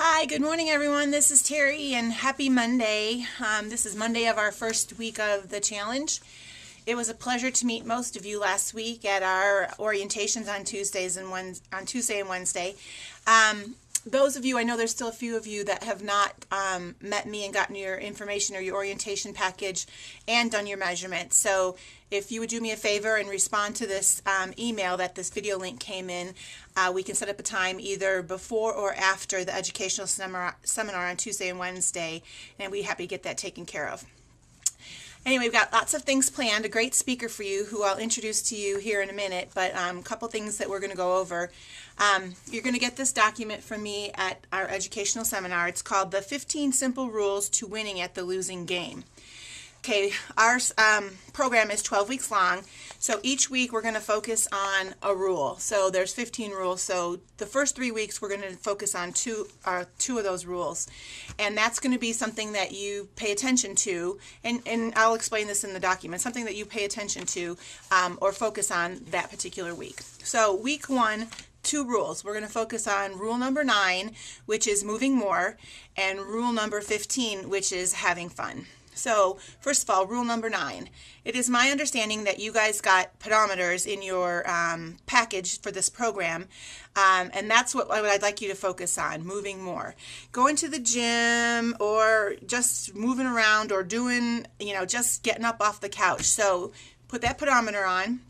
Hi, good morning everyone. This is Terry and happy Monday. This is Monday of our first week of the challenge. It was a pleasure to meet most of you last week at our orientations on Tuesday and Wednesday. Those of you, I know there's still a few of you that have not met me and gotten your information or your orientation package and done your measurements. So if you would do me a favor and respond to this email that this video link came in, we can set up a time either before or after the educational seminar on Tuesday and Wednesday, and we'd be happy to get that taken care of. Anyway, we've got lots of things planned, a great speaker for you who I'll introduce to you here in a minute, but a couple things that we're going to go over. You're going to get this document from me at our educational seminar. It's called The 15 Simple Rules to Winning at the Losing Game. Okay, our program is 12 weeks long, so each week we're going to focus on a rule. So there's 15 rules, so the first 3 weeks we're going to focus on two of those rules. And that's going to be something that you pay attention to, and I'll explain this in the document, something that you pay attention to or focus on that particular week. So week 1, 2 rules. We're going to focus on rule number 9, which is moving more, and rule number 15, which is having fun. So, first of all, rule number 9. It is my understanding that you guys got pedometers in your package for this program, and that's what I'd like you to focus on, moving more. Going to the gym or just moving around or doing, just getting up off the couch. So, put that pedometer on.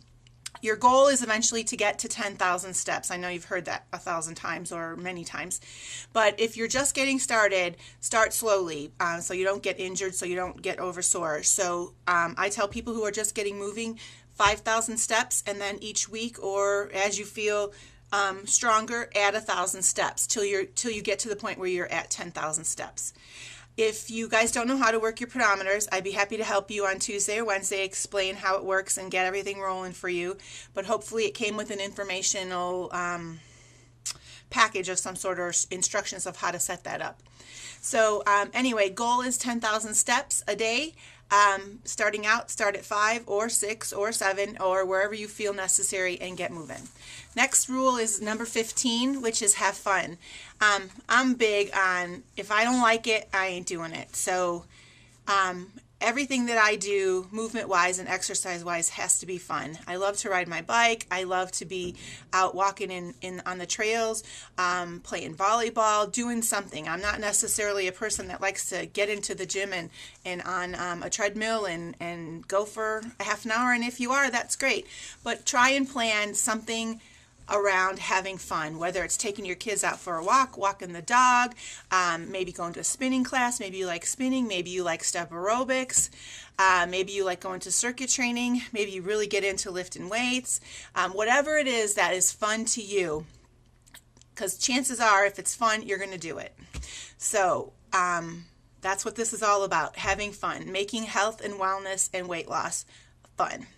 Your goal is eventually to get to 10,000 steps. I know you've heard that 1,000 times or many times. But if you're just getting started, start slowly so you don't get injured, so you don't get oversore. So I tell people who are just getting moving 5,000 steps, and then each week or as you feel stronger, add 1,000 steps till you get to the point where you're at 10,000 steps. If you guys don't know how to work your pedometers, I'd be happy to help you on Tuesday or Wednesday, explain how it works and get everything rolling for you. But hopefully it came with an informational package of some sort or instructions of how to set that up. So anyway, goal is 10,000 steps a day. Starting out, start at 5 or 6 or 7 or wherever you feel necessary and get moving. Next rule is number 15, which is have fun. I'm big on if I don't like it, I ain't doing it. So everything that I do, movement-wise and exercise-wise, has to be fun. I love to ride my bike. I love to be out walking on the trails, playing volleyball, doing something. I'm not necessarily a person that likes to get into the gym and on a treadmill and go for a half an hour. And if you are, that's great. But try and plan something around having fun, whether it's taking your kids out for a walk, walking the dog, maybe going to a spinning class, maybe you like spinning, maybe you like step aerobics, maybe you like going to circuit training, maybe you really get into lifting weights, whatever it is that is fun to you, because chances are if it's fun, you're going to do it. So that's what this is all about, having fun, making health and wellness and weight loss fun.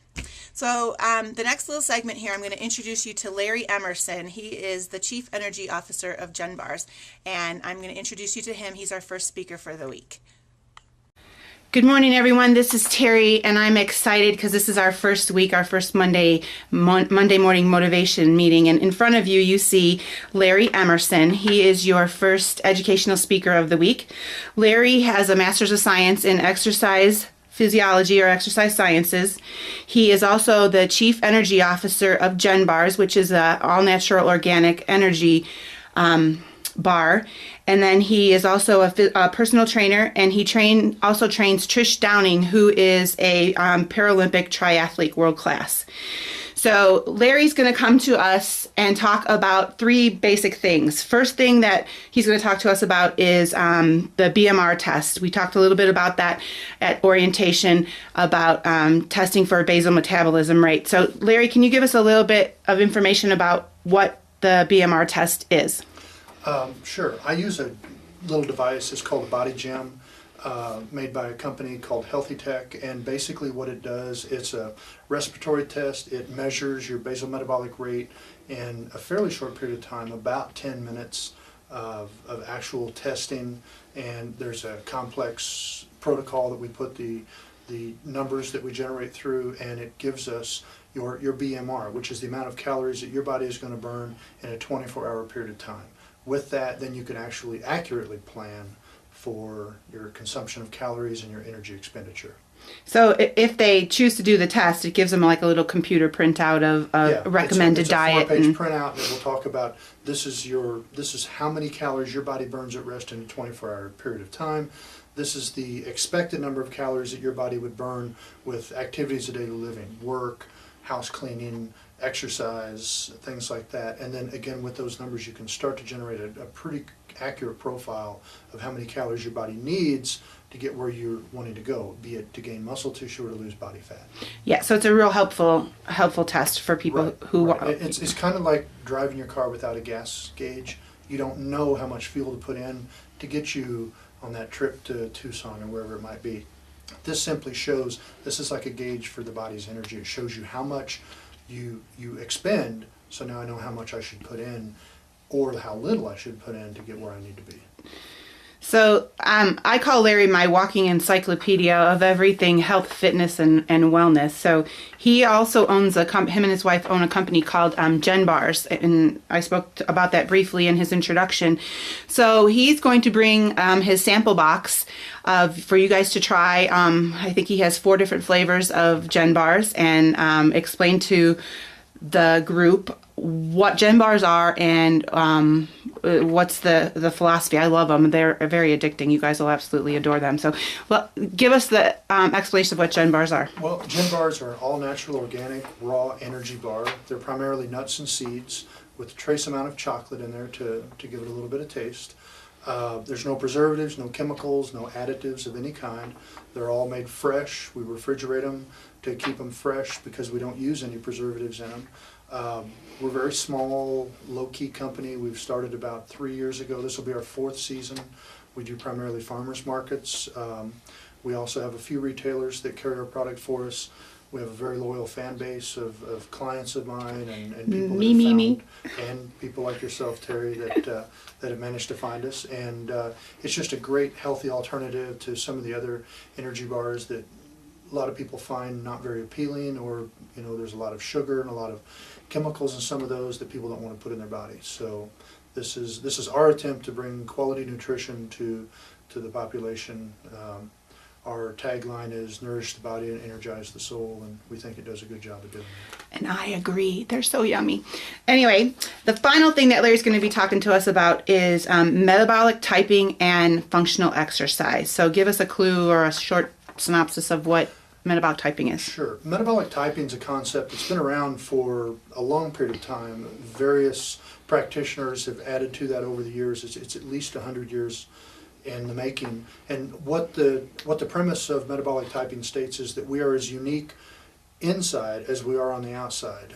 So the next little segment here, I'm going to introduce you to Larry Emerson. He is the Chief Energy Officer of Genbars, and I'm going to introduce you to him. He's our first speaker for the week. Good morning, everyone. This is Terry, and I'm excited because this is our first week, our first Monday morning motivation meeting. And in front of you, you see Larry Emerson. He is your first educational speaker of the week. Larry has a Master's of Science in Exercise Physiology or Exercise Sciences. He is also the Chief Energy Officer of Genbars, which is an all-natural organic energy bar. And then he is also a personal trainer, and he also trains Trish Downing, who is a Paralympic triathlete world class. So Larry's going to come to us and talk about 3 basic things. First thing that he's going to talk to us about is the BMR test. We talked a little bit about that at orientation, about testing for basal metabolism rate. So Larry, can you give us a little bit of information about what the BMR test is? Sure. I use a little device. It's called a Body Gym. Made by a company called Healthy Tech, and basically what it does, it's a respiratory test. It measures your basal metabolic rate in a fairly short period of time, about 10 minutes of actual testing, and there's a complex protocol that we put the numbers that we generate through, and it gives us your BMR, which is the amount of calories that your body is going to burn in a 24-hour period of time. With that, then you can actually accurately plan for your consumption of calories and your energy expenditure. So if they choose to do the test, it gives them like a little computer printout of a recommended diet. It's a 4-page printout, and it will talk about this is how many calories your body burns at rest in a 24-hour period of time. This is the expected number of calories that your body would burn with activities of daily living, work, house cleaning, exercise, things like that. And then again, with those numbers, you can start to generate a pretty accurate profile of how many calories your body needs to get where you're wanting to go, be it to gain muscle tissue or to lose body fat. Yeah, so it's a real helpful test for people who Right. It's kind of like driving your car without a gas gauge. You don't know how much fuel to put in to get you on that trip to Tucson or wherever it might be. This simply shows, this is like a gauge for the body's energy. It shows you how much you expend, so now I know how much I should put in or how little I should put in to get where I need to be. So I call Larry my walking encyclopedia of everything health, fitness, and wellness. So he also owns him and his wife own a company called Gen Bars, and I spoke about that briefly in his introduction. So he's going to bring his sample box for you guys to try. I think he has 4 different flavors of Gen Bars, and explain to the group what Gen Bars are and what's the philosophy. I love them. They're very addicting. You guys will absolutely adore them. So, well, give us the explanation of what Gen Bars are. Well, Gen Bars are all natural, organic, raw energy bar. They're primarily nuts and seeds with a trace amount of chocolate in there to give it a little bit of taste. There's no preservatives, no chemicals, no additives of any kind. They're all made fresh. We refrigerate them to keep them fresh because we don't use any preservatives in them. We're a very small, low-key company. We've started about 3 years ago. This will be our 4th season. We do primarily farmers markets. We also have a few retailers that carry our product for us. We have a very loyal fan base of clients of mine and people that have found, and people like yourself, Terry, that have managed to find us. And it's just a great, healthy alternative to some of the other energy bars that a lot of people find not very appealing, or there's a lot of sugar and a lot of chemicals in some of those that people don't want to put in their bodies. So this is our attempt to bring quality nutrition to the population. Our tagline is nourish the body and energize the soul, and we think it does a good job of doing that. And I agree. They're so yummy. Anyway, the final thing that Larry's going to be talking to us about is metabolic typing and functional exercise. So give us a clue or a short synopsis of what metabolic typing is. Sure. Metabolic typing is a concept that's been around for a long period of time. Various practitioners have added to that over the years. It's at least 100 years in the making. And what the premise of metabolic typing states is that we are as unique inside as we are on the outside.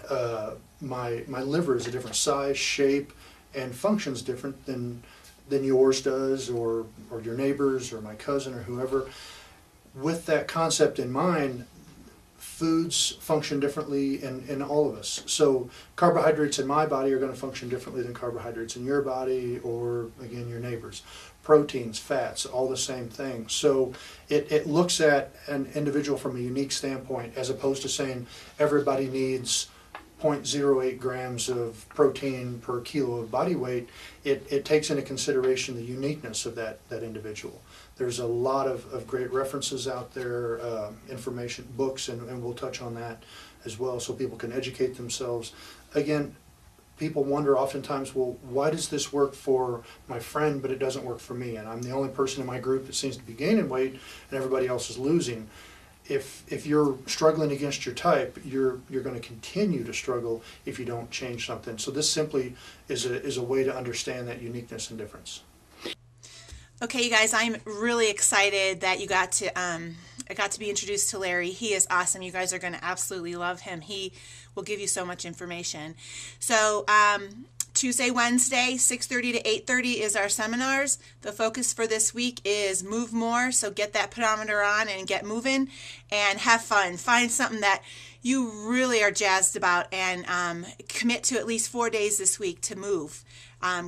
My liver is a different size, shape, and functions different than yours does, or your neighbor's, or my cousin, or whoever. With that concept in mind, foods function differently in all of us. So carbohydrates in my body are going to function differently than carbohydrates in your body, or again, your neighbor's. Proteins, fats, all the same thing. So it looks at an individual from a unique standpoint, as opposed to saying everybody needs 0.08 grams of protein per kilo of body weight. It takes into consideration the uniqueness of that individual. There's a lot of great references out there, information, books, and we'll touch on that as well, so people can educate themselves. Again, people wonder oftentimes, well, why does this work for my friend but it doesn't work for me? And I'm the only person in my group that seems to be gaining weight and everybody else is losing. If you're struggling against your type, you're going to continue to struggle if you don't change something. So this simply is a way to understand that uniqueness and difference. Okay, you guys, I'm really excited that I got to be introduced to Larry. He is awesome. You guys are going to absolutely love him. He will give you so much information. So Tuesday, Wednesday, 6:30 to 8:30 is our seminars. The focus for this week is move more. So get that pedometer on and get moving and have fun. Find something that you really are jazzed about, and commit to at least 4 days this week to move.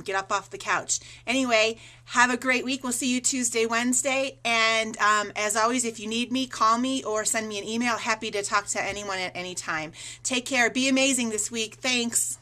Get up off the couch. Anyway, have a great week. We'll see you Tuesday, Wednesday. And as always, if you need me, call me or send me an email. Happy to talk to anyone at any time. Take care. Be amazing this week. Thanks.